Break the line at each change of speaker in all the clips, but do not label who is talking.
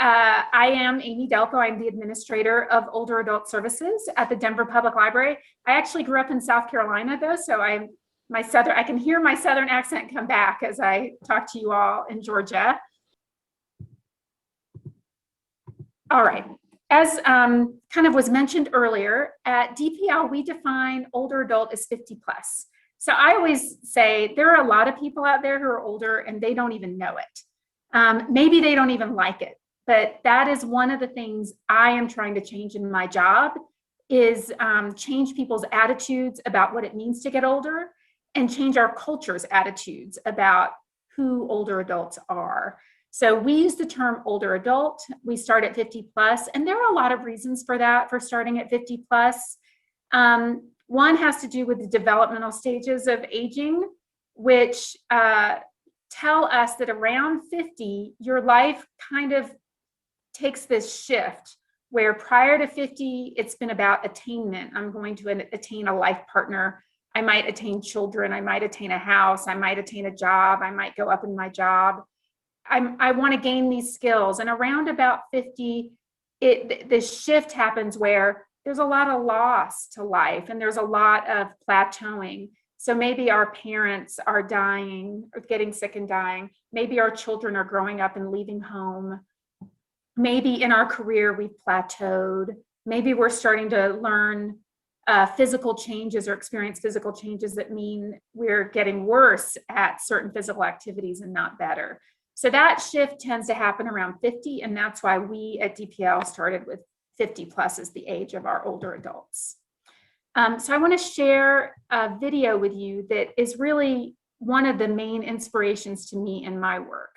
I am Amy Delco. I'm the administrator of older adult services at the Denver Public Library. I actually grew up in South Carolina, though, so I can hear my Southern accent come back as I talk to you all in Georgia. All right. As kind of was mentioned earlier, at DPL, we define older adult as 50 plus. So I always say there are a lot of people out there who are older and they don't even know it. Maybe they don't even like it, but that is one of the things I am trying to change in my job is change people's attitudes about what it means to get older and change our culture's attitudes about who older adults are. So we use the term older adult. We start at 50 plus, and there are a lot of reasons for that, for starting at 50 plus. One has to do with the developmental stages of aging, which tell us that around 50, your life kind of takes this shift where prior to 50, it's been about attainment. I'm going to attain a life partner. I might attain children. I might attain a house. I might attain a job. I might go up in my job. I want to gain these skills. And around about 50, this shift happens where there's a lot of loss to life and there's a lot of plateauing. So maybe our parents are dying or getting sick and dying. Maybe our children are growing up and leaving home. Maybe in our career, we've plateaued. Maybe we're starting to learn physical changes or experience physical changes that mean we're getting worse at certain physical activities and not better. So that shift tends to happen around 50, and that's why we at DPL started with 50 plus as the age of our older adults. So I want to share a video with you that is really one of the main inspirations to me in my work.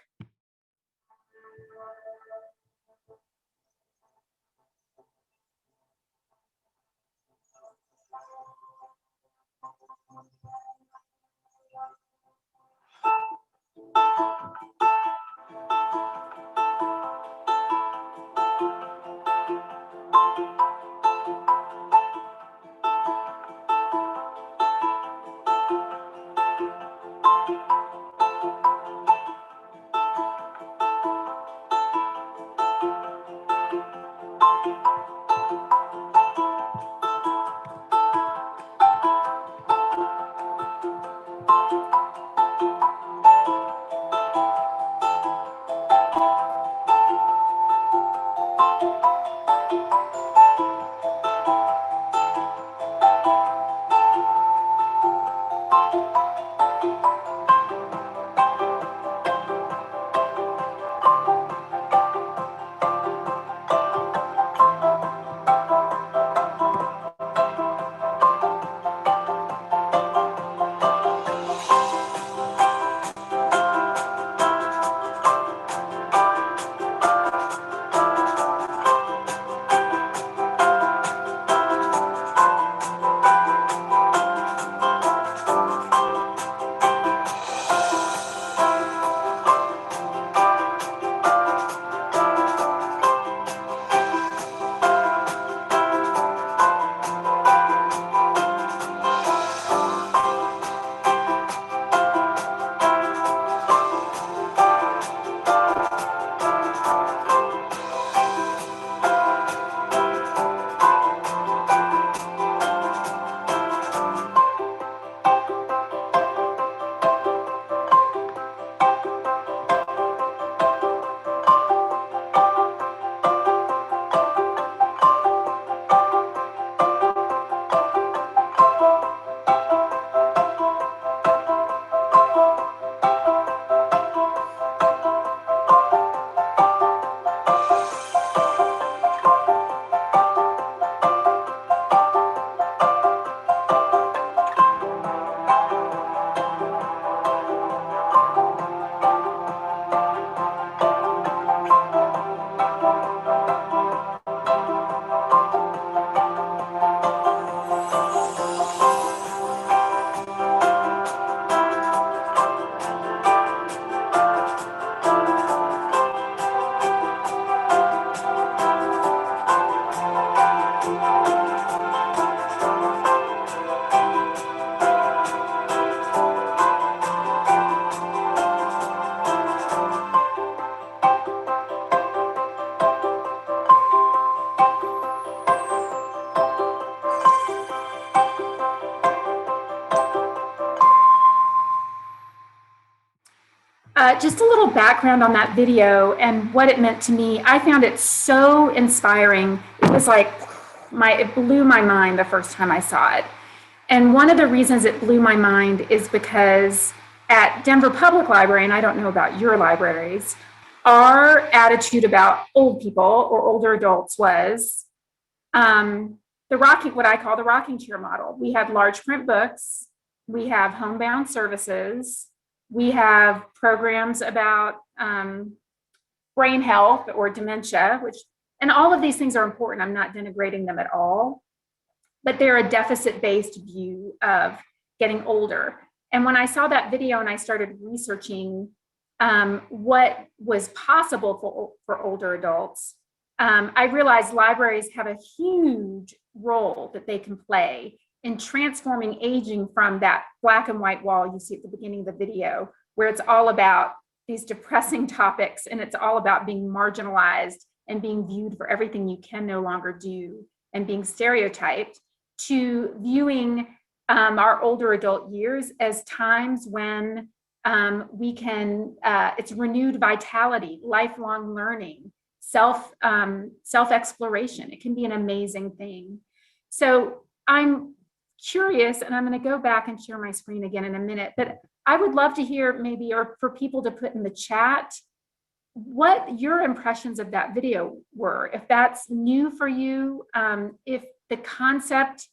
Just a little background on that video and what it meant to me. I found it so inspiring. It was like it blew my mind the first time I saw it. And one of the reasons it blew my mind is because at Denver Public Library, and I don't know about your libraries, our attitude about old people or older adults was what I call the rocking chair model. We have large print books, we have homebound services, we have programs about brain health or dementia, and all of these things are important. I'm not denigrating them at all, but they're a deficit-based view of getting older. And when I saw that video and I started researching what was possible for older adults, I realized libraries have a huge role that they can play in transforming aging from that black and white wall you see at the beginning of the video, where it's all about these depressing topics and it's all about being marginalized and being viewed for everything you can no longer do and being stereotyped, to viewing our older adult years as times when we can, it's renewed vitality, lifelong learning, self-exploration. It can be an amazing thing. So I'm curious, and I'm going to go back and share my screen again in a minute, but I would love to hear maybe, or for people to put in the chat, what your impressions of that video were. If that's new for you, if the concept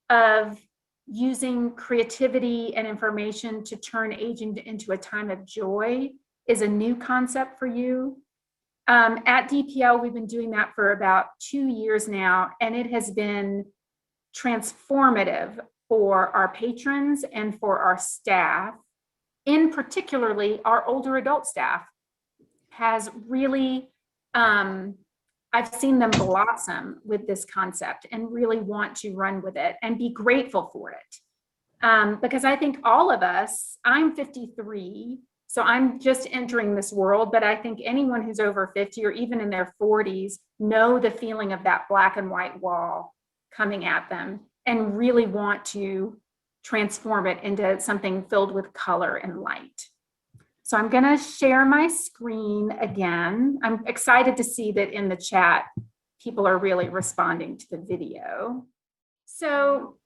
of using creativity and information to turn aging into a time of joy is a new concept for you. At DPL, we've been doing that for about 2 years now, and it has been transformative for our patrons and for our staff. In particularly, our older adult staff has really, I've seen them blossom with this concept and really want to run with it and be grateful for it. Because I think all of us, I'm 53, so I'm just entering this world, but I think anyone who's over 50 or even in their 40s know the feeling of that black and white wall coming at them and really want to transform it into something filled with color and light. So I'm going to share my screen again. I'm excited to see that in the chat, people are really responding to the video. So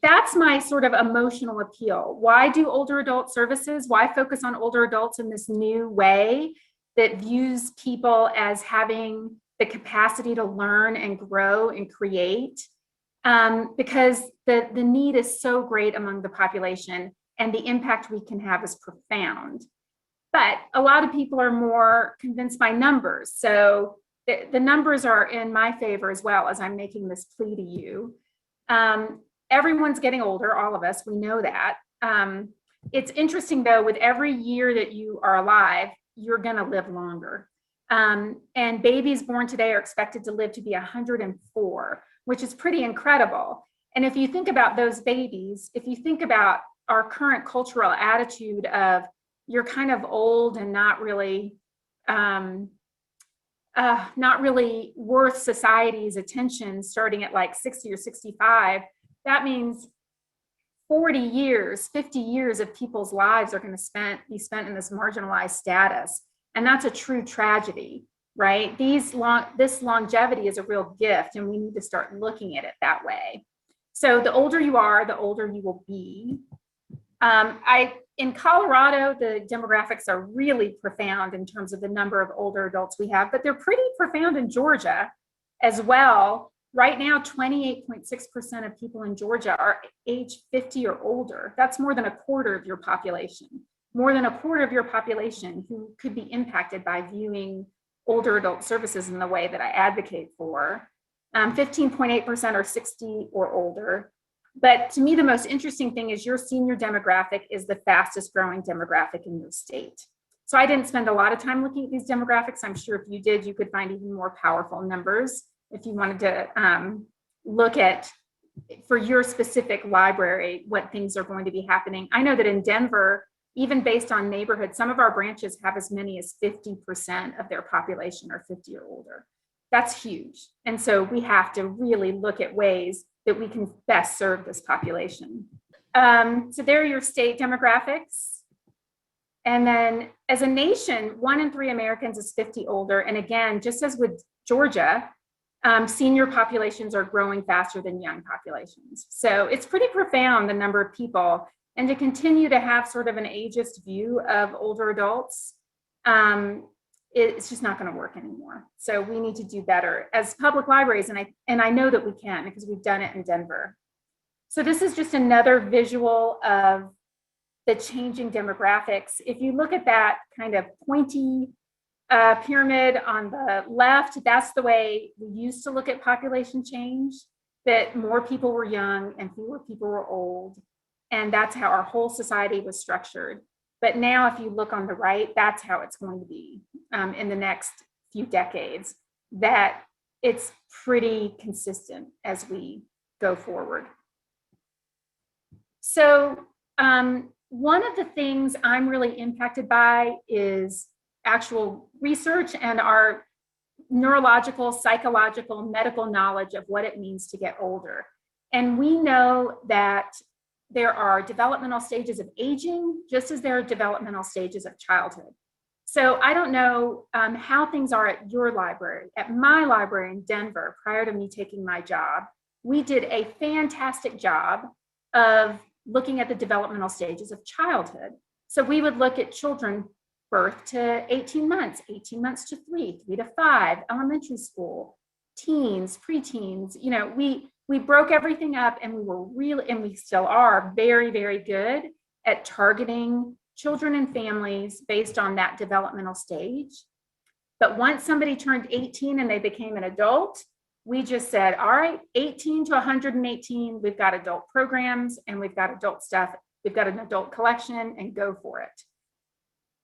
that's my sort of emotional appeal. Why do older adult services? Why focus on older adults in this new way that views people as having the capacity to learn and grow and create? Because the need is so great among the population and the impact we can have is profound. But a lot of people are more convinced by numbers. So the numbers are in my favor as well as I'm making this plea to you. Everyone's getting older, all of us, we know that. It's interesting though, with every year that you are alive, you're gonna live longer. And babies born today are expected to live to be 104, which is pretty incredible. And if you think about those babies, if you think about our current cultural attitude of you're kind of old and not really worth society's attention starting at like 60 or 65, that means 40 years, 50 years of people's lives are going to be spent in this marginalized status. And that's a true tragedy, right? This longevity is a real gift, and we need to start looking at it that way. So the older you are, the older you will be. In Colorado, the demographics are really profound in terms of the number of older adults we have, but they're pretty profound in Georgia as well. Right now, 28.6% of people in Georgia are age 50 or older. That's more than a quarter of your population. More than a quarter of your population who could be impacted by viewing older adult services in the way that I advocate for. 15.8% are 60 or older. But to me, the most interesting thing is your senior demographic is the fastest growing demographic in your state. So I didn't spend a lot of time looking at these demographics. I'm sure if you did, you could find even more powerful numbers if you wanted to look at, for your specific library, what things are going to be happening. I know that in Denver, even based on neighborhood, some of our branches have as many as 50% of their population are 50 or older. That's huge. And so we have to really look at ways that we can best serve this population. So there are your state demographics. And then as a nation, 1 in 3 Americans is 50 older. And again, just as with Georgia, senior populations are growing faster than young populations. So it's pretty profound, the number of people. And to continue to have sort of an ageist view of older adults, it's just not going to work anymore. So we need to do better as public libraries. And I know that we can because we've done it in Denver. So this is just another visual of the changing demographics. If you look at that kind of pointy pyramid on the left, that's the way we used to look at population change, that more people were young and fewer people were old. And that's how our whole society was structured. But now if you look on the right, that's how it's going to be in the next few decades, that it's pretty consistent as we go forward. So one of the things I'm really impacted by is actual research and our neurological, psychological, medical knowledge of what it means to get older. And we know that there are developmental stages of aging, just as there are developmental stages of childhood. So I don't know how things are at your library. At my library in Denver, prior to me taking my job, we did a fantastic job of looking at the developmental stages of childhood. So we would look at children birth to 18 months, 18 months to 3, 3 to 5, elementary school, teens, preteens. You know, we broke everything up, and we were really, and we still are very, very good at targeting children and families based on that developmental stage. But once somebody turned 18 and they became an adult, we just said, all right, 18 to 118, we've got adult programs and we've got adult stuff. We've got an adult collection, and go for it.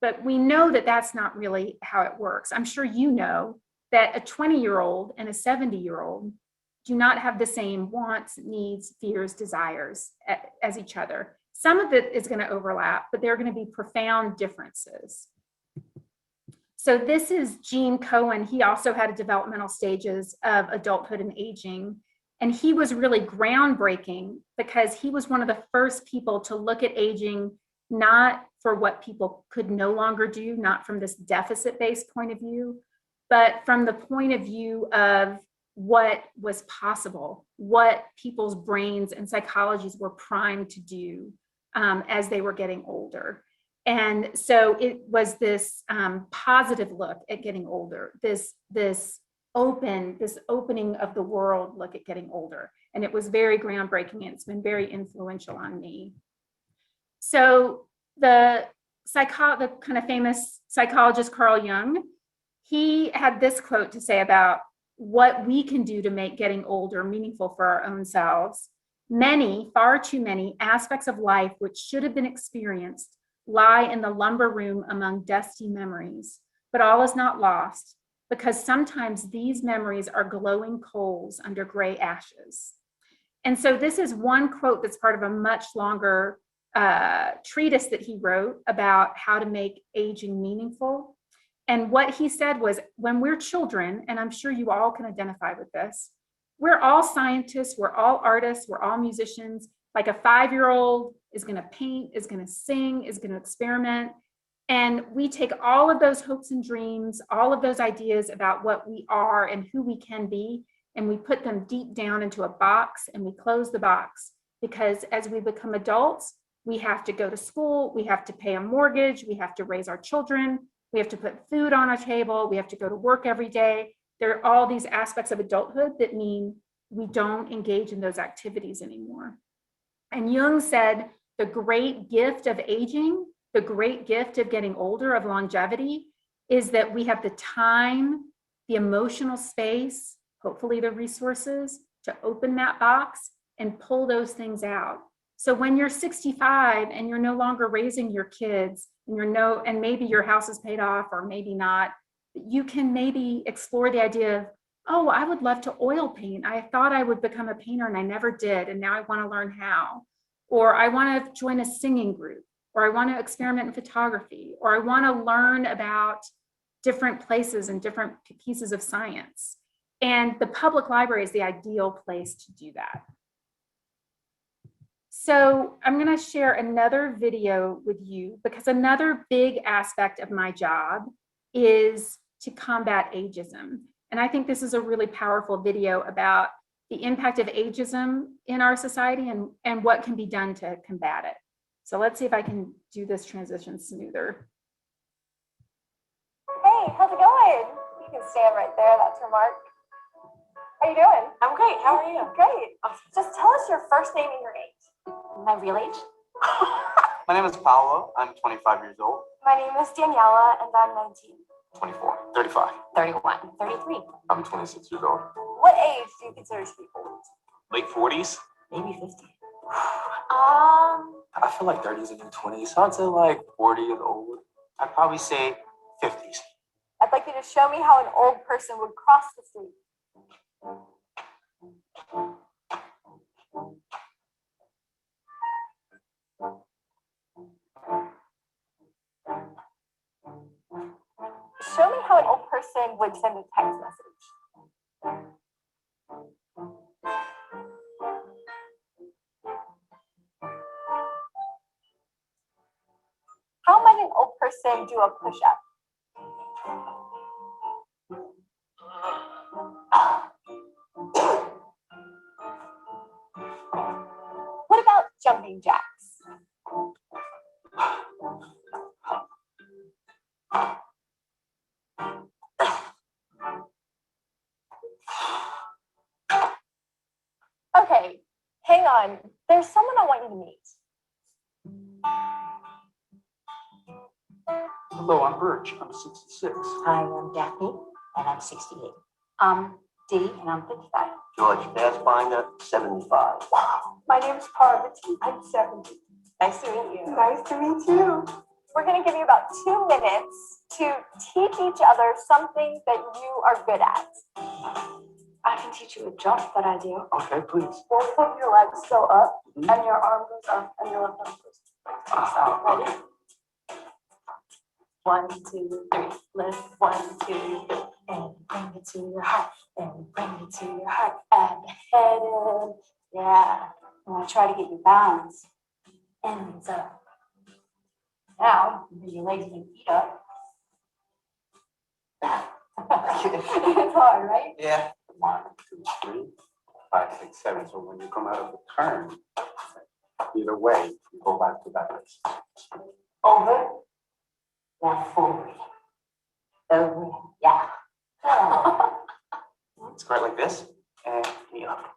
But we know that that's not really how it works. I'm sure you know that a 20-year-old and a 70-year-old do not have the same wants, needs, fears, desires as each other. Some of it is going to overlap, but there are going to be profound differences. So this is Gene Cohen. He also had developmental stages of adulthood and aging. And he was really groundbreaking because he was one of the first people to look at aging, not for what people could no longer do, not from this deficit-based point of view, but from the point of view of what was possible, what people's brains and psychologies were primed to do as they were getting older. And so it was this positive look at getting older, this opening of the world look at getting older. And it was very groundbreaking, and it's been very influential on me. So the kind of famous psychologist Carl Jung, he had this quote to say about what we can do to make getting older meaningful for our own selves. Many, far too many aspects of life which should have been experienced lie in the lumber room among dusty memories, but all is not lost, because sometimes these memories are glowing coals under gray ashes. And so this is one quote that's part of a much longer treatise that he wrote about how to make aging meaningful. And what he said was, when we're children, and I'm sure you all can identify with this, we're all scientists, we're all artists, we're all musicians. Like a 5-year-old is going to paint, is going to sing, is going to experiment. And we take all of those hopes and dreams, all of those ideas about what we are and who we can be, and we put them deep down into a box, and we close the box. Because as we become adults, we have to go to school, we have to pay a mortgage, we have to raise our children, we have to put food on our table, we have to go to work every day. There are all these aspects of adulthood that mean we don't engage in those activities anymore. And Jung said the great gift of aging, the great gift of getting older, of longevity, is that we have the time, the emotional space, hopefully the resources to open that box and pull those things out. So when you're 65 and you're no longer raising your kids, and maybe your house is paid off or maybe not, you can maybe explore the idea of, oh, I would love to oil paint. I thought I would become a painter and I never did, and now I want to learn how. Or I want to join a singing group, or I want to experiment in photography, or I want to learn about different places and different pieces of science. And the public library is the ideal place to do that. So I'm going to share another video with you because another big aspect of my job is to combat ageism. And I think this is a really powerful video about the impact of ageism in our society and what can be done to combat it. So let's see if I can do this transition smoother.
Hey, how's it going? You can stand right there, that's her mark. How you doing?
I'm great. How are you?
Great.
Awesome.
Just tell us your first name and your age.
My real age?
My name is Paolo. I'm 25 years old.
My name is Daniela, and I'm 19.
24. 35.
31. 33.
I'm 26 years old.
What age do you consider to be old?
Late 40s?
Maybe 50.
I feel like 30s and 20s. So I'd say like 40 is old. I'd probably say 50s.
I'd like you to show me how an old person would cross the street. Show me how an old person would send a text message. How might an old person do a push-up? What about jumping jacks? Okay, hang on. There's someone I want you to meet.
Hello, I'm Birch. I'm 66.
I am Daphne, and I'm 68. Dee, and I'm 55.
George Fassbinder, 75.
Wow. My name's Parvati. I'm 70.
Nice to meet you.
Nice to meet you. We're going to give you about 2 minutes to teach each other something that you are good at.
I can teach you a jump that I do.
Okay, please.
Both of your legs go up, and your arm goes up, and your left arm goes up. Ready?
1, 2, 3. Lift 1, 2, 3. And bring it to your heart. And bring it to your heart. And head in. Yeah. I'm going to try to get you balanced. Ends up. Now, you bring your legs and your feet up. It's hard, right?
Yeah. 1, 2, 3, 5, 6, 7. So when you come out of the turn, either way, you go back to that place.
Over. Now forward. Over. Yeah.
It's quite like this. And knee up.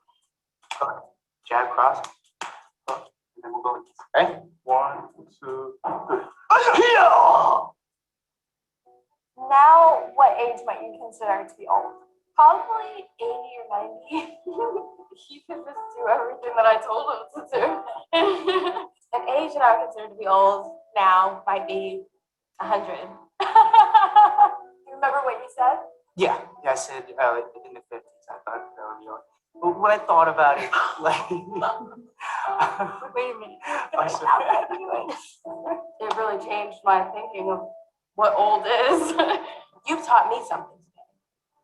Okay. Jab cross. And then we'll go like this. Okay? 1, 2, 3.
Now, what age might you consider to be old? Probably 80 or 90. He could just do everything that I told him to do. An age that I would consider to be old now might be 100. You remember what you said?
Yeah, I said in the 50s. I thought that would be all. But when I thought about it, like,
Wait a minute.
I said,
It really changed my thinking of what old is. You've taught me something today.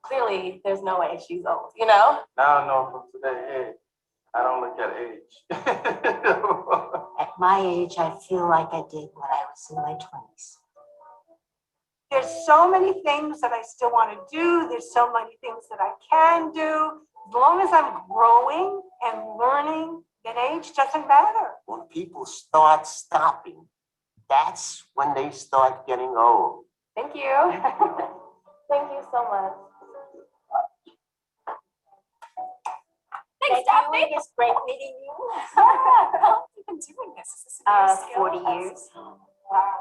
Clearly, there's no way she's old, you know?
now I know from today, hey, I don't look at age.
At my age, I feel like I did when I was in my 20s.
There's so many things that I still want to do. There's so many things that I can do. As long as I'm growing and learning, then age doesn't matter.
When people start stopping, that's when they start getting old.
Thank you. Thank you so much. Thanks, Daphne.
It's great meeting you.
How long have you been doing this? Is this a new skill?
40 years.
Wow.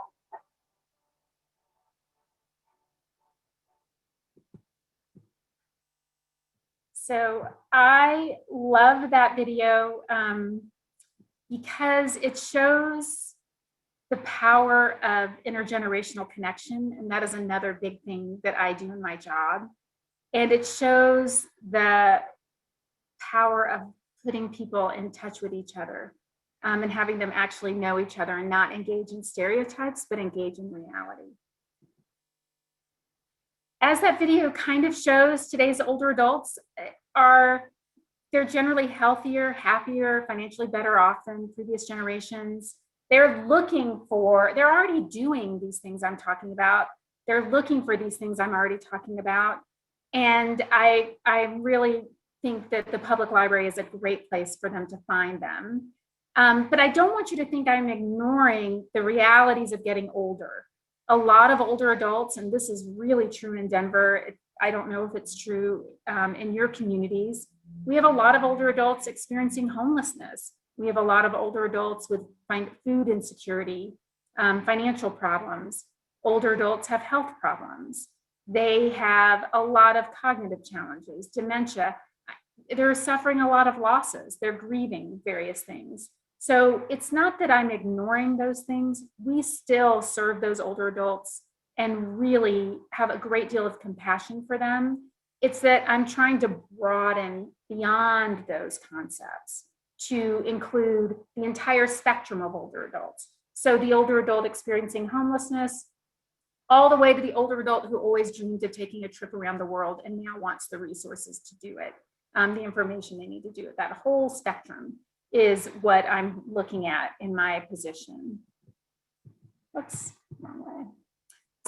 So I love that video because it shows the power of intergenerational connection. And that is another big thing that I do in my job. And it shows the power of putting people in touch with each other and having them actually know each other and not engage in stereotypes, but engage in reality. As that video kind of shows, today's older adults are They're generally healthier, happier, financially better off than previous generations. They're already doing these things I'm talking about. They're looking for these things I'm already talking about. And I really think that the public library is a great place for them to find them. But I don't want you to think I'm ignoring the realities of getting older. A lot of older adults, and this is really true in Denver, I don't know if it's true in your communities, we have a lot of older adults experiencing homelessness. We have a lot of older adults with food insecurity, financial problems. Older adults have health problems. They have a lot of cognitive challenges, dementia. They're suffering a lot of losses. They're grieving various things. So it's not that I'm ignoring those things. We still serve those older adults and really have a great deal of compassion for them. It's that I'm trying to broaden beyond those concepts to include the entire spectrum of older adults. So the older adult experiencing homelessness, all the way to the older adult who always dreamed of taking a trip around the world and now wants the resources to do it, the information they need to do it. That whole spectrum is what I'm looking at in my position. Oops, wrong way.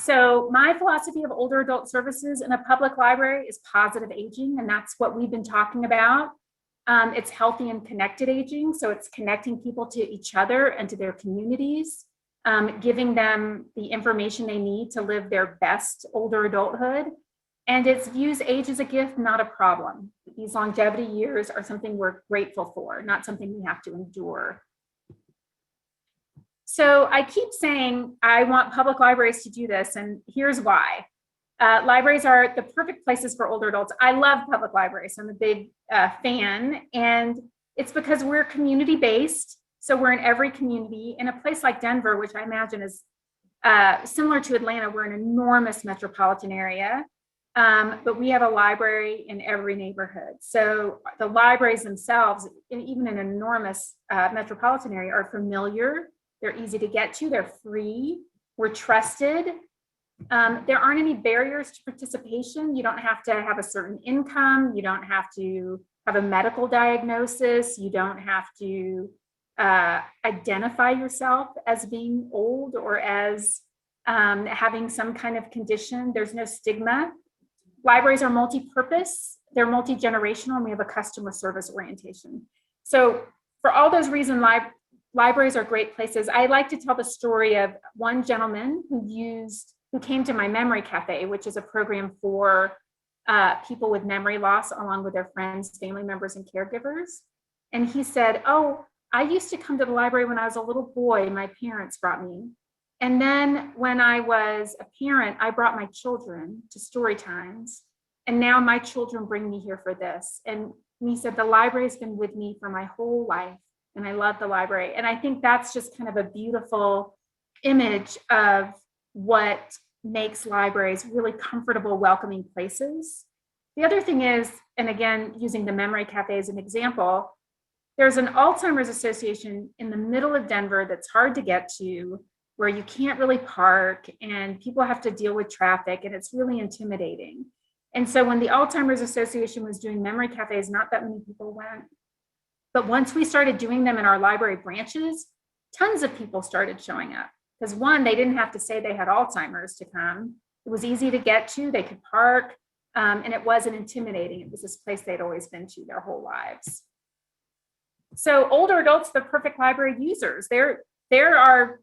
So my philosophy of older adult services in a public library is positive aging, and that's what we've been talking about. It's healthy and connected aging, so it's connecting people to each other and to their communities, giving them the information they need to live their best older adulthood. And it views age as a gift, not a problem. These longevity years are something we're grateful for, not something we have to endure. So I keep saying I want public libraries to do this, and here's why. Libraries are the perfect places for older adults. I love public libraries. I'm a big fan, and it's because we're community-based. So we're in every community. In a place like Denver, which I imagine is similar to Atlanta, we're an enormous metropolitan area. But we have a library in every neighborhood. So the libraries themselves, even in an enormous metropolitan area, are familiar. They're easy to get to. They're free. We're trusted. There aren't any barriers to participation. You don't have to have a certain income. You don't have to have a medical diagnosis. You don't have to identify yourself as being old or as having some kind of condition. There's no stigma. Libraries are multi-purpose, they're multi-generational, and we have a customer service orientation. So for all those reasons, libraries are great places. I like to tell the story of one gentleman who came to my Memory Cafe, which is a program for people with memory loss, along with their friends, family members, and caregivers. And he said, "Oh, I used to come to the library when I was a little boy. My parents brought me. And then when I was a parent, I brought my children to story times. And now my children bring me here for this." And he said, "The library's been with me for my whole life. And I love the library." And I think that's just kind of a beautiful image of what makes libraries really comfortable, welcoming places. The other thing is, and again, using the Memory Cafe as an example, there's an Alzheimer's Association in the middle of Denver that's hard to get to, where you can't really park and people have to deal with traffic, and it's really intimidating. And so when the Alzheimer's Association was doing memory cafes, not that many people went. But once we started doing them in our library branches, tons of people started showing up. Because one, they didn't have to say they had Alzheimer's to come. It was easy to get to, they could park, and it wasn't intimidating. It was this place they'd always been to their whole lives. So older adults, the perfect library users. They're the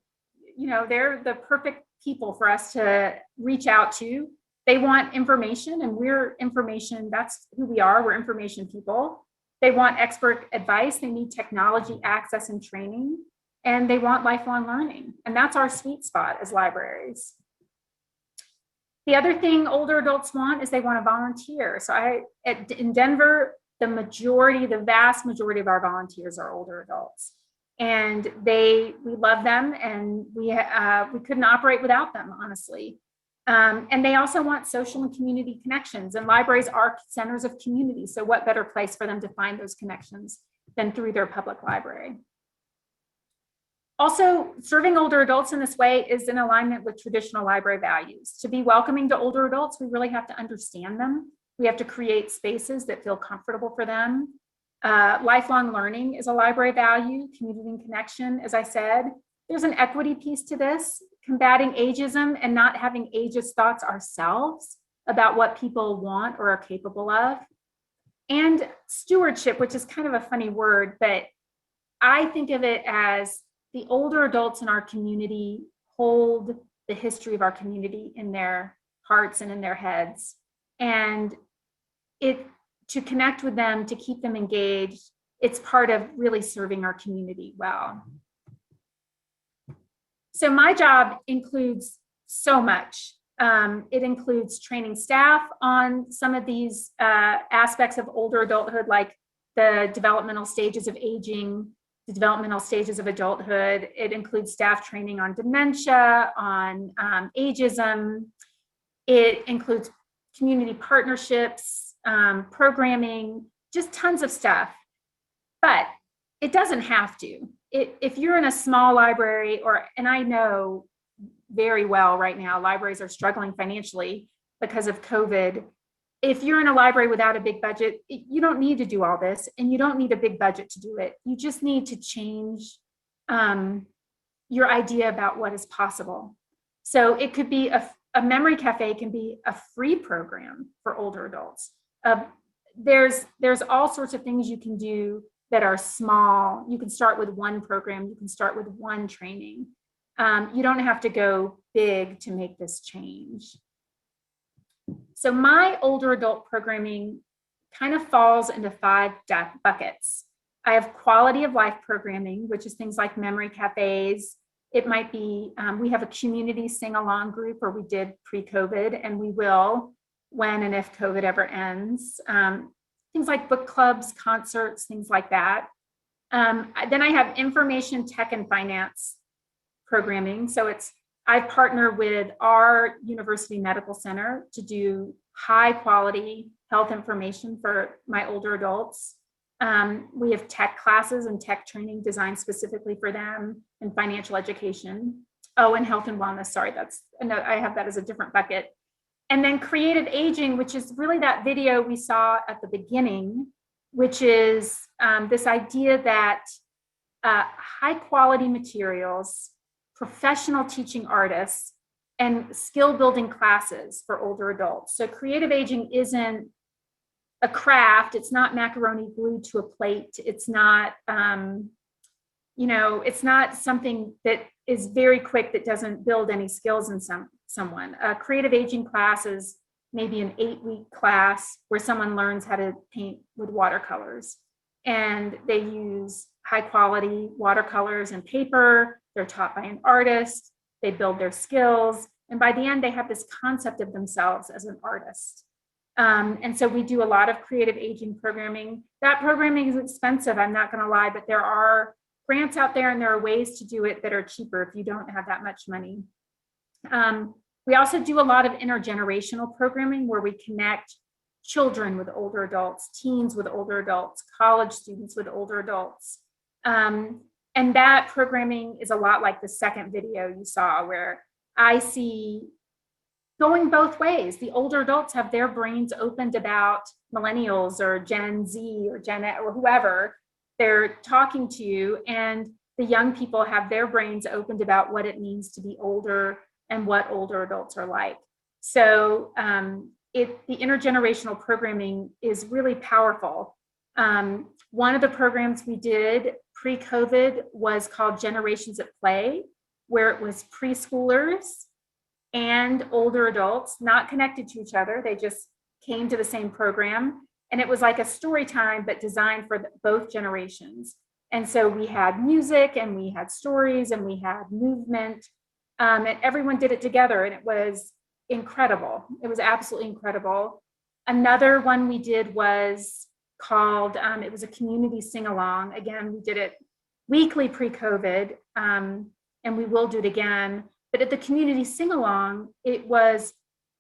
perfect people for us to reach out to. They want information, and we're information. That's who we are. We're information people. They want expert advice. They need technology access and training, and they want lifelong learning. And that's our sweet spot as libraries. The other thing older adults want is they want to volunteer. So in Denver, the vast majority of our volunteers are older adults. And we love them, and we couldn't operate without them, honestly. And they also want social and community connections, and libraries are centers of community. So what better place for them to find those connections than through their public library? Also, serving older adults in this way is in alignment with traditional library values. To be welcoming to older adults, we really have to understand them. We have to create spaces that feel comfortable for them. Lifelong learning is a library value, community and connection, as I said. There's an equity piece to this, combating ageism and not having ageist thoughts ourselves about what people want or are capable of. And stewardship, which is kind of a funny word, but I think of it as the older adults in our community hold the history of our community in their hearts and in their heads. And to connect with them, to keep them engaged, it's part of really serving our community well. So my job includes so much. It includes training staff on some of these aspects of older adulthood, like the developmental stages of aging, the developmental stages of adulthood. It includes staff training on dementia, on ageism. It includes community partnerships, programming, just tons of stuff. But it doesn't have to. If you're in a small library, and I know very well right now, libraries are struggling financially because of COVID. If you're in a library without a big budget, you don't need to do all this, and you don't need a big budget to do it. You just need to change your idea about what is possible. So it could be a memory cafe can be a free program for older adults. There's all sorts of things you can do that are small. You can start with one program. You can start with one training. You don't have to go big to make this change. So my older adult programming kind of falls into 5 buckets. I have quality of life programming, which is things like memory cafes. It might be, we have a community sing-along group, or we did pre-COVID, and we will when and if COVID ever ends. Things like book clubs, concerts, things like that. Then I have information, tech, and finance programming. So I partner with our university medical center to do high quality health information for my older adults. We have tech classes and tech training designed specifically for them, and financial education. Oh, and health and wellness. Sorry, I have that as a different bucket. And then creative aging, which is really that video we saw at the beginning, which is this idea that high quality materials, professional teaching artists, and skill building classes for older adults. So creative aging isn't a craft. It's not macaroni glued to a plate. It's not, it's not something that is very quick that doesn't build any skills in someone. A creative aging class is maybe an 8-week class where someone learns how to paint with watercolors, and they use high quality watercolors and paper. They're taught by an artist. They build their skills. And by the end, they have this concept of themselves as an artist. And so we do a lot of creative aging programming. That programming is expensive, I'm not going to lie, but there are grants out there, and there are ways to do it that are cheaper if you don't have that much money. We also do a lot of intergenerational programming where we connect children with older adults, teens with older adults, college students with older adults. And that programming is a lot like the second video you saw, where I see going both ways. The older adults have their brains opened about millennials or Gen Z or Gen X or whoever they're talking to, and the young people have their brains opened about what it means to be older and what older adults are like. So the intergenerational programming is really powerful. One of the programs we did pre-COVID was called Generations at Play, where it was preschoolers and older adults, not connected to each other. They just came to the same program. And it was like a story time, but designed for both generations. And so we had music, and we had stories, and we had movement, and everyone did it together, and it was incredible. It was absolutely incredible. Another one we did was called, it was a community sing-along. Again, we did it weekly pre-COVID, and we will do it again. But at the community sing-along, it was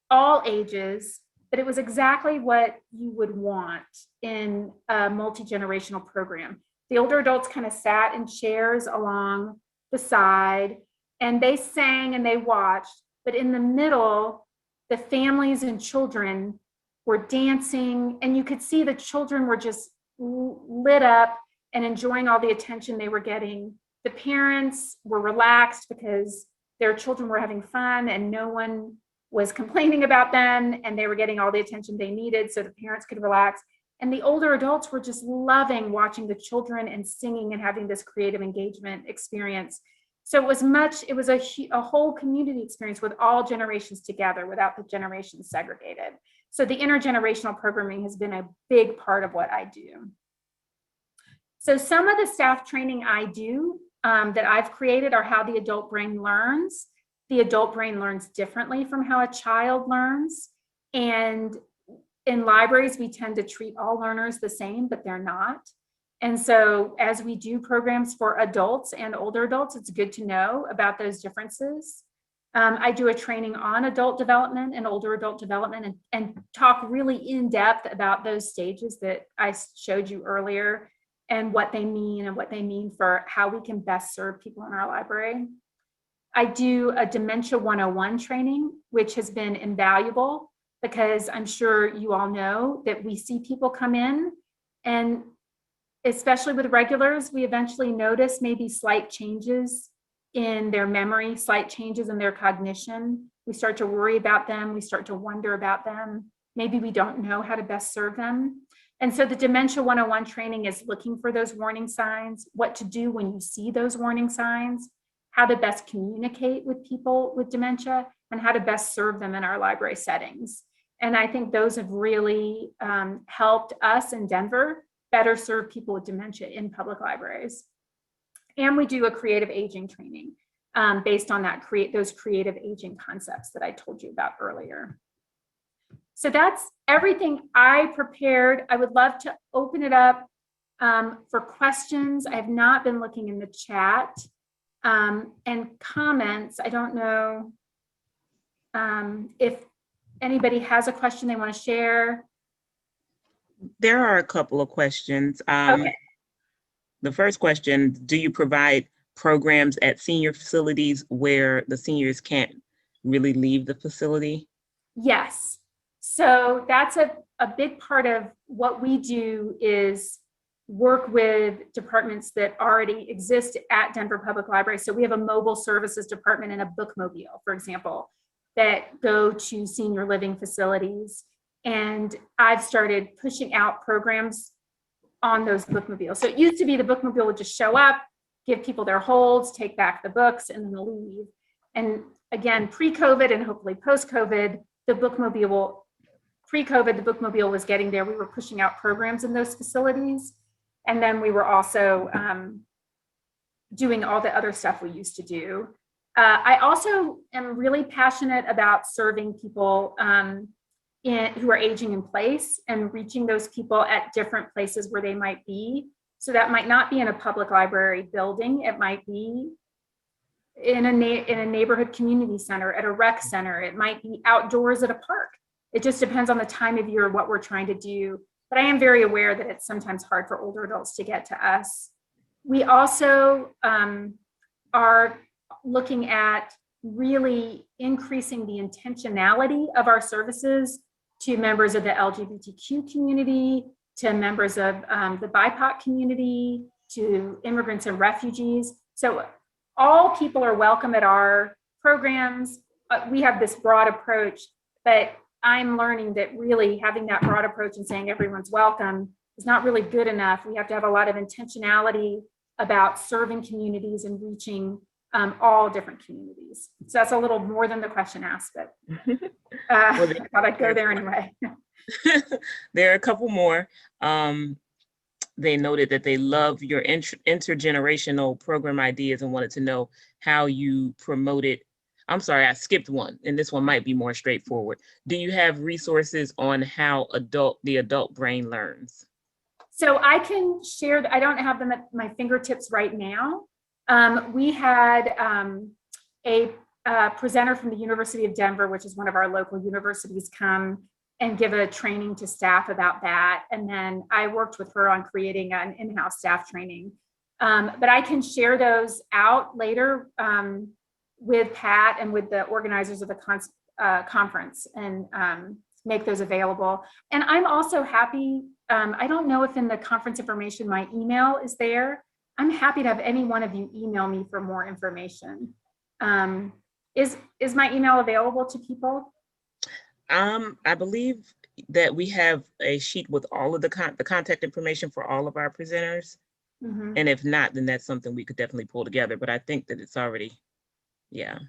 all ages, but it was exactly what you would want in a multi-generational program. The older adults kind of sat in chairs along the side, and they sang and they watched, but in the middle, the families and children were dancing, and you could see the children were just lit up and enjoying all the attention they were getting. The parents were relaxed because their children were having fun and no one was complaining about them, and they were getting all the attention they needed so the parents could relax. And the older adults were just loving watching the children and singing and having this creative engagement experience. So it was a whole community experience with all generations together without the generations segregated. So the intergenerational programming has been a big part of what I do. So some of the staff training I do that I've created are how the adult brain learns. The adult brain learns differently from how a child learns. And in libraries, we tend to treat all learners the same, but they're not. And so as we do programs for adults and older adults, it's good to know about those differences. I do a training on adult development and older adult development and talk really in depth about those stages that I showed you earlier and what they mean and what they mean for how we can best serve people in our library. I do a Dementia 101 training, which has been invaluable because I'm sure you all know that we see people come in, and especially with regulars, we eventually notice maybe slight changes in their memory, slight changes in their cognition. We start to worry about them. We start to wonder about them. Maybe we don't know how to best serve them. And so the Dementia 101 training is looking for those warning signs, what to do when you see those warning signs, how to best communicate with people with dementia, and how to best serve them in our library settings. And I think those have really helped us in Denver better serve people with dementia in public libraries. And we do a creative aging training based on that those creative aging concepts that I told you about earlier. So that's everything I prepared. I would love to open it up for questions. I have not been looking in the chat and comments. I don't know if anybody has a question they want to share.
There are a couple of questions.
Okay.
The first question, do you provide programs at senior facilities where the seniors can't really leave the facility?
Yes. So that's a big part of what we do is work with departments that already exist at Denver Public Library. So we have a mobile services department and a bookmobile, for example, that go to senior living facilities. And I've started pushing out programs on those bookmobiles. So it used to be the bookmobile would just show up, give people their holds, take back the books, and then leave. And again, pre-COVID and hopefully post-COVID, pre-COVID, the bookmobile was getting there. We were pushing out programs in those facilities. And then we were also doing all the other stuff we used to do. I also am really passionate about serving people who are aging in place and reaching those people at different places where they might be. So that might not be in a public library building. It might be in a neighborhood community center, at a rec center. It might be outdoors at a park. It just depends on the time of year, what we're trying to do. But I am very aware that it's sometimes hard for older adults to get to us. We also are looking at really increasing the intentionality of our services to members of the LGBTQ community, to members of the BIPOC community, to immigrants and refugees. So all people are welcome at our programs. We have this broad approach, but I'm learning that really having that broad approach and saying everyone's welcome is not really good enough. We have to have a lot of intentionality about serving communities and reaching all different communities. So that's a little more than the question asked, but I thought I'd go there anyway.
There are a couple more. They noted that they love your intergenerational program ideas and wanted to know how you promoted. I'm sorry, I skipped one, and this one might be more straightforward. Do you have resources on how the adult brain learns?
So I can share, I don't have them at my fingertips right now. We had a presenter from the University of Denver, which is one of our local universities, come and give a training to staff about that. And then I worked with her on creating an in-house staff training. But I can share those out later with Pat and with the organizers of the conference and make those available. And I'm also happy I don't know if in the conference information, my email is there. I'm happy to have any one of you email me for more information. Is my email available to people?
I believe that we have a sheet with all of the contact information for all of our presenters.
Mhm.
And if not, then that's something we could definitely pull together, but I think that it's already, yeah.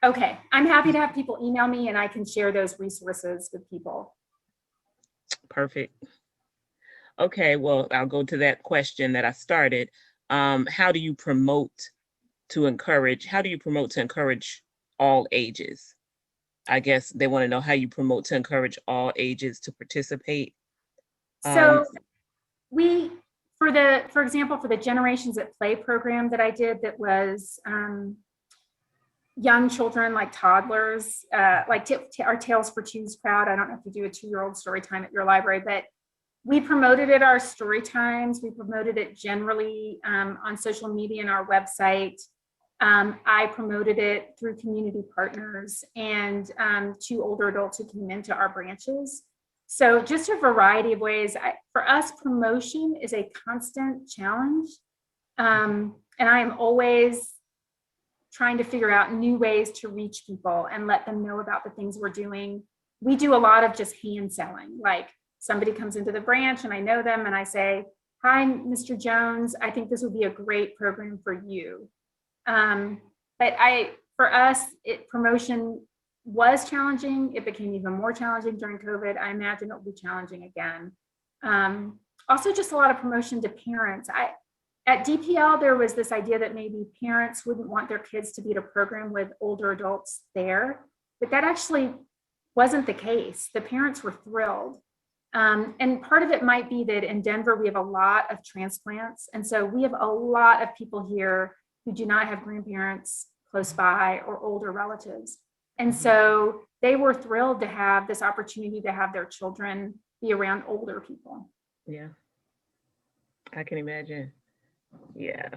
Okay, I'm happy to have people email me and I can share those resources with people.
Perfect. Okay, well, I'll go to that question that I started. How do you promote to encourage all ages? I guess they want to know how you promote to encourage all ages to participate.
So for example, for the Generations at Play program that I did, that was young children, like toddlers, like our Tales for Twos crowd. I don't know if you do a 2-year-old story time at your library, but we promoted it our story times. We promoted it generally on social media and our website. I promoted it through community partners and to older adults who came into our branches. So just a variety of ways. For us, promotion is a constant challenge. And I am always trying to figure out new ways to reach people and let them know about the things we're doing. We do a lot of just hand selling. Like somebody comes into the branch and I know them and I say, "Hi, Mr. Jones, I think this would be a great program for you." But for us, promotion was challenging. It became even more challenging during COVID. I imagine it will be challenging again. Also, just a lot of promotion to parents. At DPL, there was this idea that maybe parents wouldn't want their kids to be at a program with older adults there, but that actually wasn't the case. The parents were thrilled. And part of it might be that in Denver, we have a lot of transplants. And so we have a lot of people here who do not have grandparents close by or older relatives. And so they were thrilled to have this opportunity to have their children be around older people.
Yeah, I can imagine. Yeah.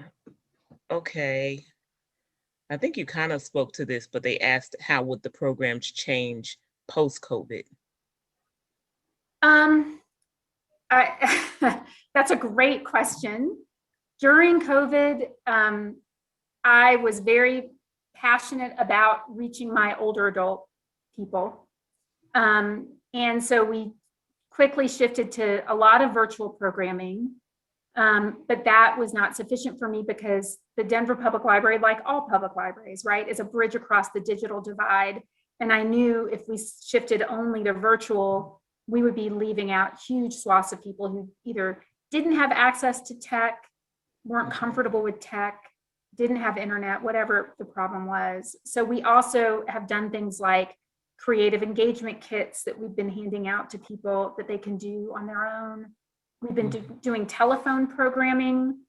Okay. I think you kind of spoke to this, but they asked how would the programs change post-COVID?
That's a great question. During COVID, I was very passionate about reaching my older adult people. And so we quickly shifted to a lot of virtual programming. But that was not sufficient for me because the Denver Public Library, like all public libraries, right, is a bridge across the digital divide. And I knew if we shifted only to virtual, we would be leaving out huge swaths of people who either didn't have access to tech, weren't comfortable with tech, didn't have internet, whatever the problem was. So we also have done things like creative engagement kits that we've been handing out to people that they can do on their own. We've been doing telephone programming.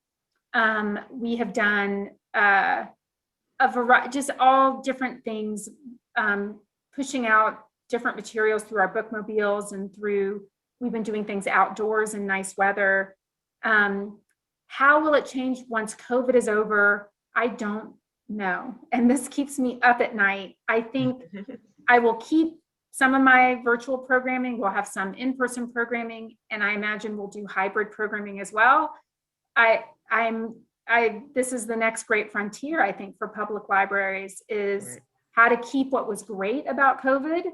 We have done a variety, just all different things, pushing out different materials through our bookmobiles and we've been doing things outdoors in nice weather. How will it change once COVID is over? I don't know. And this keeps me up at night. I think I will keep some of my virtual programming. We'll have some in-person programming, and I imagine we'll do hybrid programming as well. This is the next great frontier, I think, for public libraries, is how to keep what was great about COVID.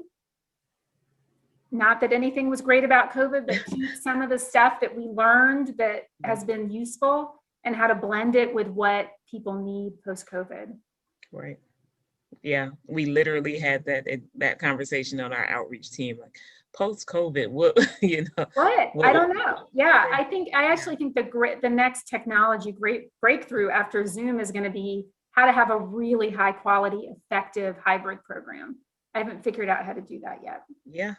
Not that anything was great about COVID, but keep some of the stuff that we learned that has been useful, and how to blend it with what people need post-COVID.
Right. Yeah, we literally had that conversation on our outreach team, like post-COVID, what, you know.
What? I don't know. Yeah, I actually think the next technology great breakthrough after Zoom is going to be how to have a really high quality, effective hybrid program. I haven't figured out how to do that yet.
Yeah.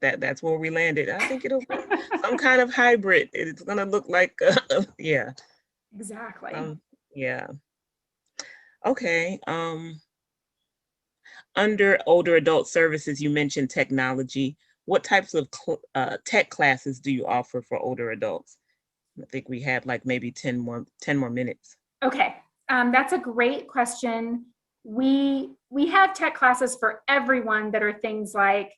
That's where we landed. I think it'll be some kind of hybrid. It's going to look like, yeah.
Exactly.
Yeah. Okay. Under older adult services, you mentioned technology. What types of tech classes do you offer for older adults? I think we have like maybe 10 more minutes.
Okay, that's a great question. We have tech classes for everyone that are things like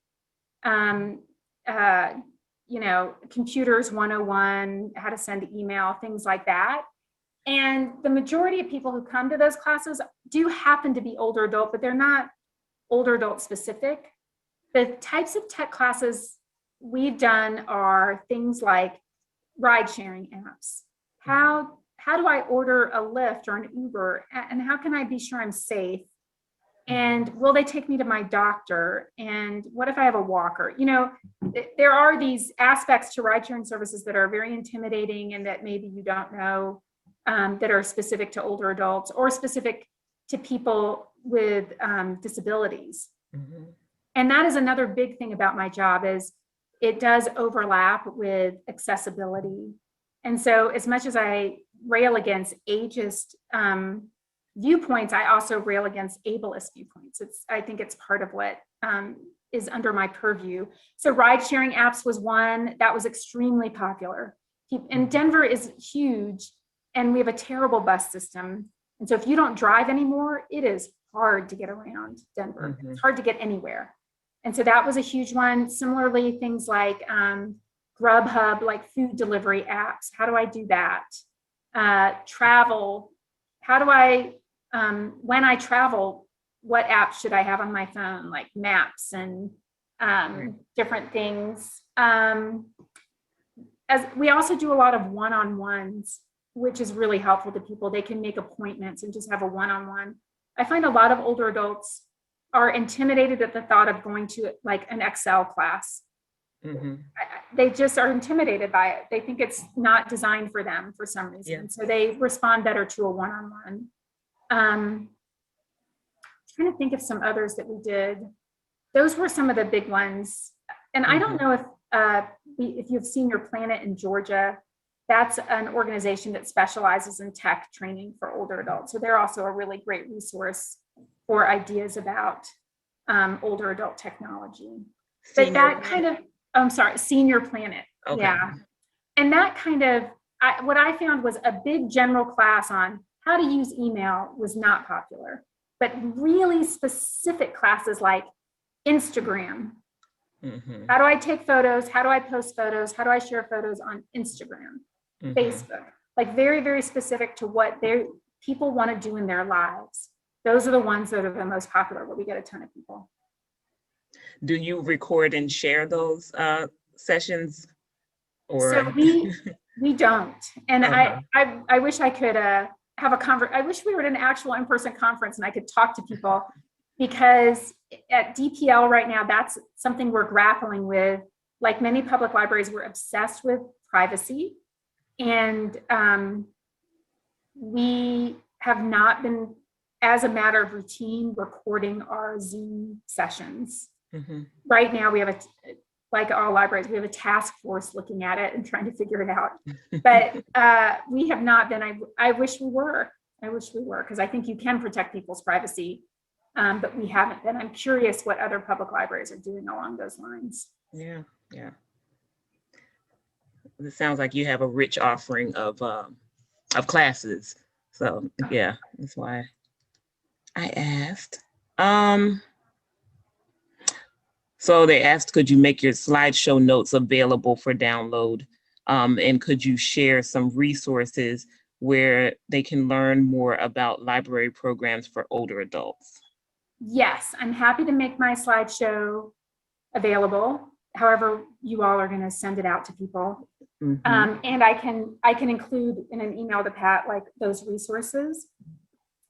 computers 101, how to send email, things like that. And the majority of people who come to those classes do happen to be older adult, but they're not older adult specific. The types of tech classes we've done are things like ride sharing apps. How do I order a Lyft or an Uber? And how can I be sure I'm safe? And will they take me to my doctor? And what if I have a walker? There are these aspects to ride sharing services that are very intimidating and that maybe you don't know, that are specific to older adults or specific to people with disabilities.
Mhm.
And that is another big thing about my job is it does overlap with accessibility. And so as much as I rail against ageist viewpoints, I also rail against ableist viewpoints. I think it's part of what is under my purview. So ride sharing apps was one that was extremely popular. And Denver is huge and we have a terrible bus system. And so if you don't drive anymore, it is hard to get around Denver.
Mhm.
It's hard to get anywhere. And so that was a huge one. Similarly, things like Grubhub, like food delivery apps. How do I do that? Travel. How do I, when I travel, what apps should I have on my phone? Like maps and different things. As we also do a lot of one-on-ones, which is really helpful to people. They can make appointments and just have a one-on-one. I find a lot of older adults are intimidated at the thought of going to like an Excel class.
Mhm.
They just are intimidated by it. They think it's not designed for them for some reason.
Yeah.
So they respond better to a one-on-one. Trying to think of some others that we did. Those were some of the big ones. And I don't know if you've seen Your Planet in Georgia. That's an organization that specializes in tech training for older adults. So they're also a really great resource for ideas about older adult technology. But
Senior
that
Planet.
kind of, I'm sorry, Senior Planet.
Okay.
Yeah. And that kind of, what I found was a big general class on how to use email was not popular, but really specific classes like Instagram.
Mhm.
How do I take photos? How do I post photos? How do I share photos on Instagram,
Mhm.
Facebook? Like very, very specific to what people want to do in their lives. Those are the ones that are the most popular where we get a ton of people.
Do you record and share those sessions? Or
So we don't. And
Uh-huh.
I wish I could have a conference. I wish we were at an actual in-person conference and I could talk to people, because at DPL right now, that's something we're grappling with. Like many public libraries, we're obsessed with privacy. And we have not been, as a matter of routine, recording our Zoom sessions.
Mhm.
Right now, we have like all libraries, we have a task force looking at it and trying to figure it out. But we have not been. I wish we were. I wish we were, because I think you can protect people's privacy, but we haven't been. I'm curious what other public libraries are doing along those lines.
Yeah, yeah. It sounds like you have a rich offering of classes. So yeah, that's why I asked. So they asked, could you make your slideshow notes available for download? And could you share some resources where they can learn more about library programs for older adults?
Yes, I'm happy to make my slideshow available. However, you all are going to send it out to people.
Mhm.
And I can include in an email to Pat, like those resources.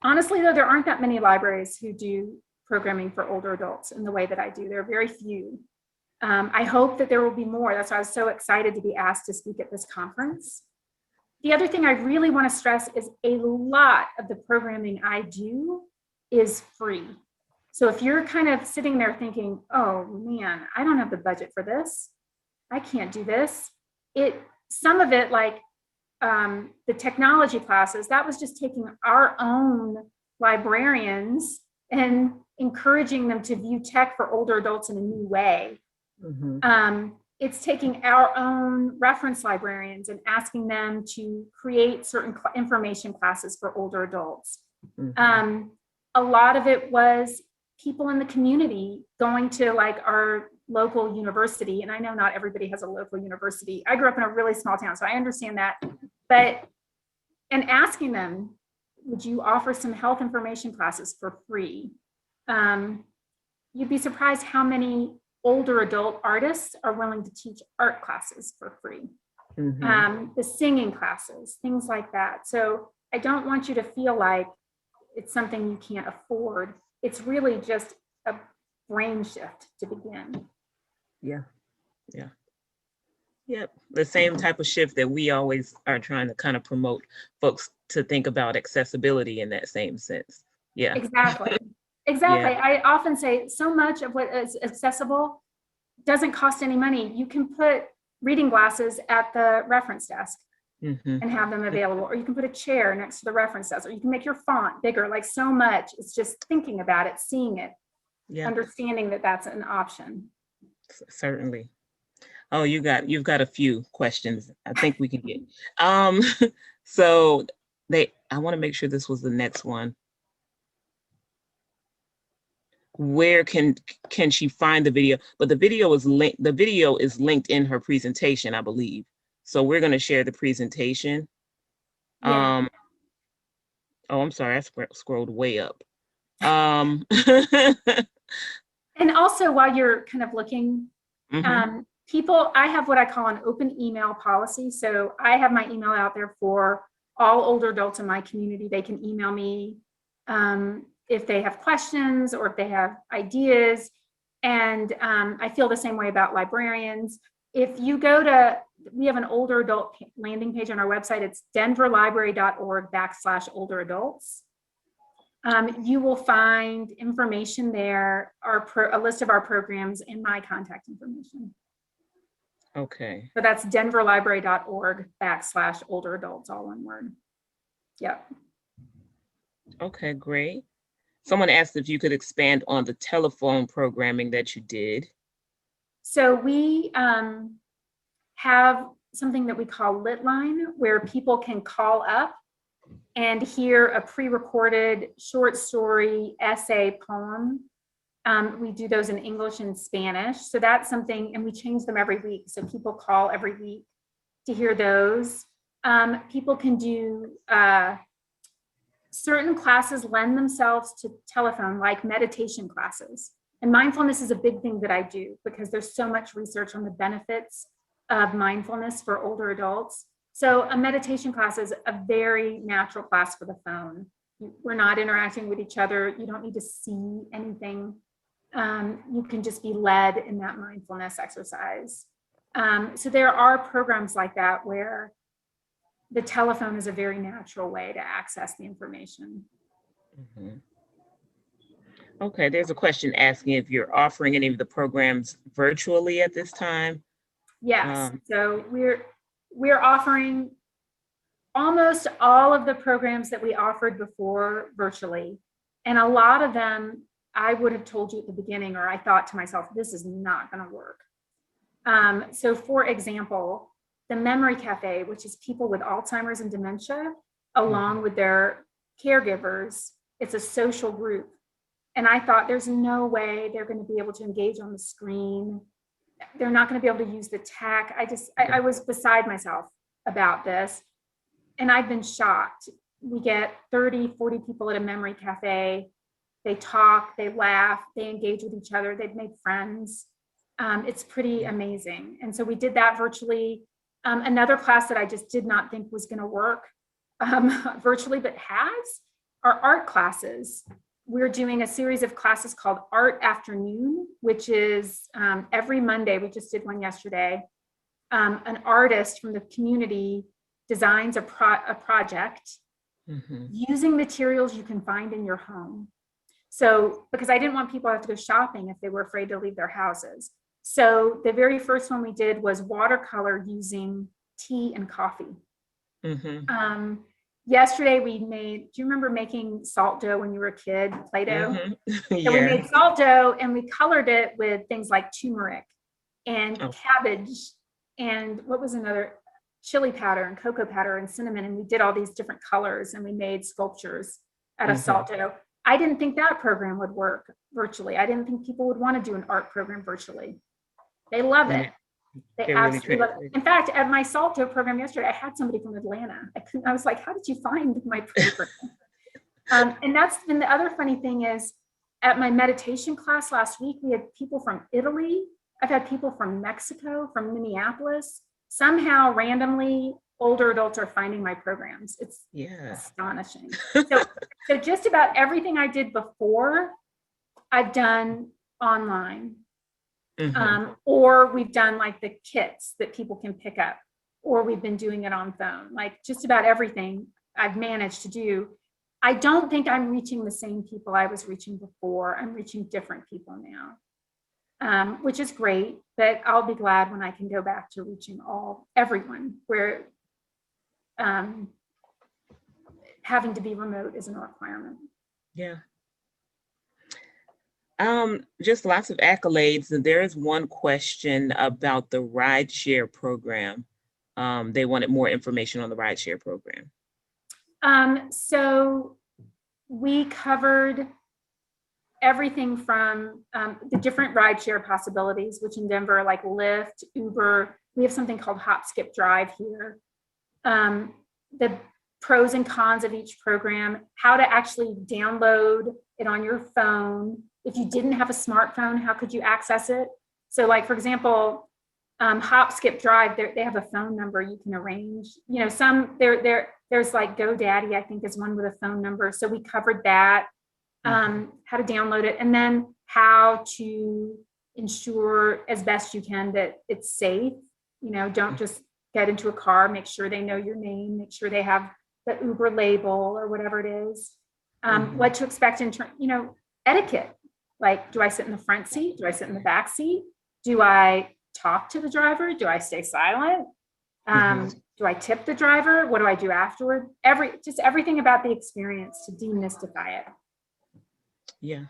Honestly, though, there aren't that many libraries who do programming for older adults in the way that I do. There are very few. I hope that there will be more. That's why I was so excited to be asked to speak at this conference. The other thing I really want to stress is a lot of the programming I do is free. So if you're kind of sitting there thinking, oh man, I don't have the budget for this, I can't do this. Some of it, like the technology classes, that was just taking our own librarians and encouraging them to view tech for older adults in a new way.
Mhm.
It's taking our own reference librarians and asking them to create certain information classes for older adults.
Mhm.
A lot of it was people in the community going to like our local university, and I know not everybody has a local university. I grew up in a really small town, so I understand that. But, and asking them, would you offer some health information classes for free? You'd be surprised how many older adult artists are willing to teach art classes for free. The singing classes, things like that. So I don't want you to feel like it's something you can't afford. It's really just a brain shift to begin.
Yeah. Yep. The same type of shift that we always are trying to kind of promote folks to think about accessibility in that same sense. Yeah.
Exactly. I often say so much of what is accessible doesn't cost any money. You can put reading glasses at the reference desk and have them available, or you can put a chair next to the reference desk, or you can make your font bigger. Like, so much. It's just thinking about it, seeing it, understanding that that's an option.
Certainly. Oh, you've got a few questions. I think we can get. So I want to make sure this was the next one. Where can she find the video? But the video is linked. The video is linked in her presentation, I believe. So we're going to share the presentation.
Yeah.
Oh, I'm sorry, I scrolled way up.
And also, while you're kind of looking, people, I have what I call an open email policy. So I have my email out there for all older adults in my community. They can email me if they have questions or if they have ideas. And I feel the same way about librarians. If you go to, we have an older adult landing page on our website. It's denverlibrary.org/older adults. You will find information there, a list of our programs and my contact information.
Okay.
So that's denverlibrary.org/older adults, all one word. Yep.
Okay, great. Someone asked if you could expand on the telephone programming that you did.
So we have something that we call Litline, where people can call up and hear a pre-recorded short story, essay, poem. We do those in English and Spanish. So that's something, and we change them every week. So people call every week to hear those. People can do, certain classes lend themselves to telephone, like meditation classes. And mindfulness is a big thing that I do because there's so much research on the benefits of mindfulness for older adults. So a meditation class is a very natural class for the phone. We're not interacting with each other. You don't need to see anything. You can just be led in that mindfulness exercise. So there are programs like that where the telephone is a very natural way to access the information.
Okay, there's a question asking if you're offering any of the programs virtually at this time.
Yes, so we're offering almost all of the programs that we offered before virtually. And a lot of them, I would have told you at the beginning, or I thought to myself, this is not going to work. So for example, the Memory Cafe, which is people with Alzheimer's and dementia, along with their caregivers, it's a social group. And I thought there's no way they're going to be able to engage on the screen. They're not going to be able to use the tech. I was beside myself about this. And I've been shocked. We get 30, 40 people at a Memory Cafe. They talk, they laugh, they engage with each other. They've made friends. It's pretty amazing. And so we did that virtually. Another class that I just did not think was going to work virtually, but has, are art classes. We're doing a series of classes called Art Afternoon, which is every Monday. We just did one yesterday. An artist from the community designs a project using materials you can find in your home. So, because I didn't want people to have to go shopping if they were afraid to leave their houses. So the very first one we did was watercolor using tea and coffee. Yesterday we made, do you remember making salt dough when you were a kid, Play-Doh?
Yeah.
So we made salt dough and we colored it with things like turmeric and cabbage and what was another, chili powder and cocoa powder and cinnamon. And we did all these different colors and we made sculptures out of salt dough. I didn't think that program would work virtually. I didn't think people would want to do an art program virtually. They love
Yeah,
it. They
they're really
absolutely love it.
translated.
In fact, at my Salto program yesterday, I had somebody from Atlanta. I was like, how did you find my program? And that's been the other funny thing is at my meditation class last week, we had people from Italy. I've had people from Mexico, from Minneapolis. Somehow randomly older adults are finding my programs. It's
Yeah.
astonishing. So just about everything I did before, I've done online.
Mhm.
Or we've done like the kits that people can pick up, or we've been doing it on phone. Like just about everything I've managed to do. I don't think I'm reaching the same people I was reaching before. I'm reaching different people now, which is great, but I'll be glad when I can go back to reaching everyone where having to be remote isn't a requirement.
Yeah. Just lots of accolades. And there is one question about the rideshare program. They wanted more information on the rideshare program.
So we covered everything from the different rideshare possibilities, which in Denver, like Lyft, Uber, we have something called Hop, Skip, Drive here. The pros and cons of each program, how to actually download it on your phone. If you didn't have a smartphone, how could you access it? So like, for example, Hop, Skip, Drive, they have a phone number you can arrange. You know, there's like GoDaddy, I think is one with a phone number. So we covered that, how to download it, and then how to ensure as best you can that it's safe. You know, don't just get into a car, make sure they know your name, make sure they have the Uber label or whatever it is. What to expect in terms, you know, etiquette. Like, do I sit in the front seat? Do I sit in the back seat? Do I talk to the driver? Do I stay silent? Do I tip the driver? What do I do afterward? Just everything about the experience to demystify it.
Yeah.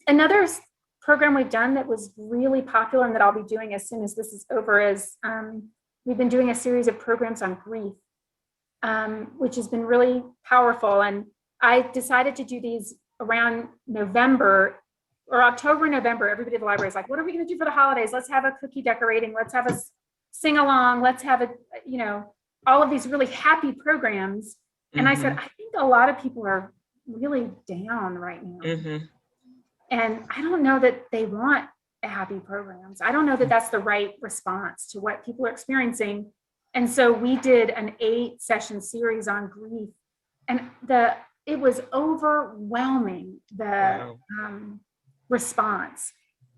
Another program we've done that was really popular and that I'll be doing as soon as this is over is we've been doing a series of programs on grief, which has been really powerful. And I decided to do these around November or October, November. Everybody at the library is like, what are we going to do for the holidays? Let's have a cookie decorating. Let's have a sing along. Let's have a, you know, all of these really happy programs. And I said, I think a lot of people are really down right now. And I don't know that they want happy programs. I don't know that that's the right response to what people are experiencing. And so we did an 8-session series on grief, and it was overwhelming, the response,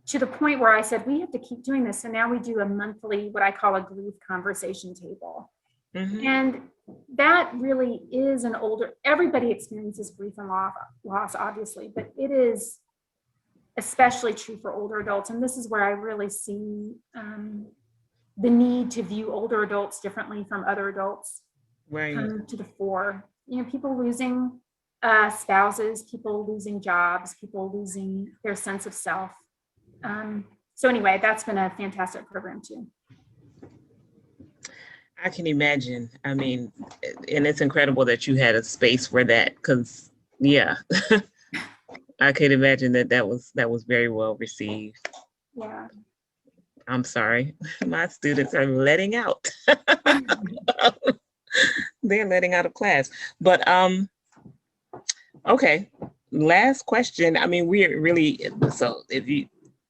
to the point where I said, we have to keep doing this. And now we do a monthly, what I call a grief conversation table. And that really is everybody experiences grief and loss, obviously, but it is especially true for older adults. And this is where I really see the need to view older adults differently from other adults come to the fore. You know, people losing spouses, people losing jobs, people losing their sense of self. So anyway, that's been a fantastic program too.
I can imagine. I mean, and it's incredible that you had a space for that, because yeah, I could imagine that was very well received.
Yeah.
I'm sorry, my students are letting out. They're letting out of class. But okay, last question. I mean, we're really, so if you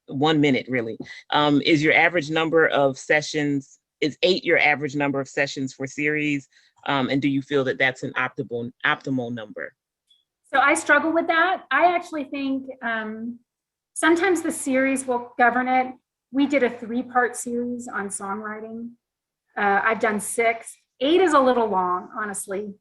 1 minute really, is your average number of sessions, is 8 your average number of sessions for series? And do you feel that that's an optimal number?
So I struggle with that. I actually think sometimes the series will govern it. We did a 3-part series on songwriting. I've done 6. 8 is a little long, honestly.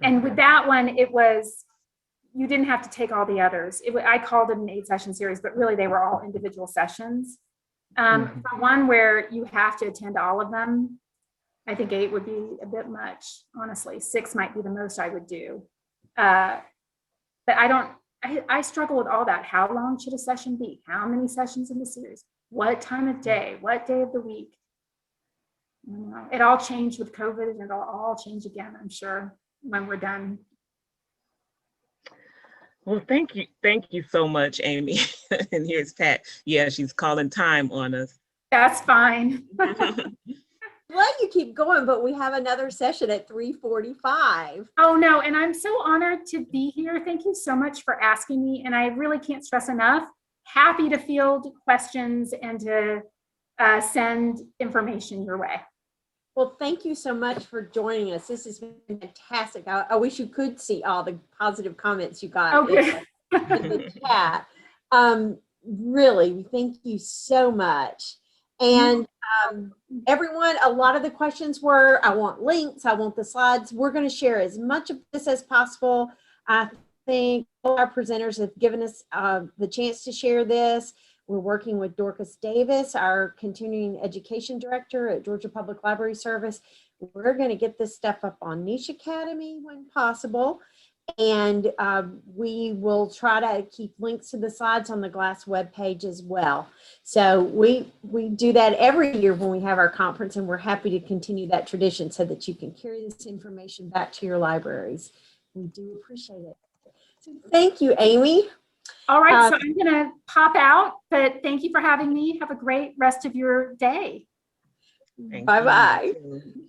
And with that one, you didn't have to take all the others. I called it an 8-session series, but really they were all individual sessions. For one where you have to attend all of them, I think 8 would be a bit much, honestly. 6 might be the most I would do. But I struggle with all that. How long should a session be? How many sessions in the series? What time of day? What day of the week? You know, it all changed with COVID, and it'll all change again, I'm sure, when we're done.
Well, thank you so much, Amy. And here's Pat. Yeah, she's calling time on us.
That's fine.
Glad you keep going, but we have another session at 3:45.
Oh, no, and I'm so honored to be here. Thank you so much for asking me. And I really can't stress enough, happy to field questions and to send information your way.
Well, thank you so much for joining us. This has been fantastic. I wish you could see all the positive comments you got
Oh, good.
in the chat. Really, thank you so much. And everyone, a lot of the questions were, I want links, I want the slides. We're going to share as much of this as possible. I think all our presenters have given us the chance to share this. We're working with Dorcas Davis, our continuing education director at Georgia Public Library Service. We're going to get this stuff up on Niche Academy when possible. And we will try to keep links to the slides on the GLASS webpage as well. So we do that every year when we have our conference, and we're happy to continue that tradition so that you can carry this information back to your libraries. We do appreciate it. So thank you, Amy.
All right, so I'm going to pop out, but thank you for having me. Have a great rest of your day.
Thank you.
Bye-bye.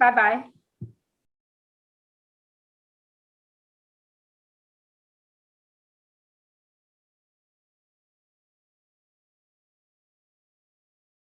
Bye-bye.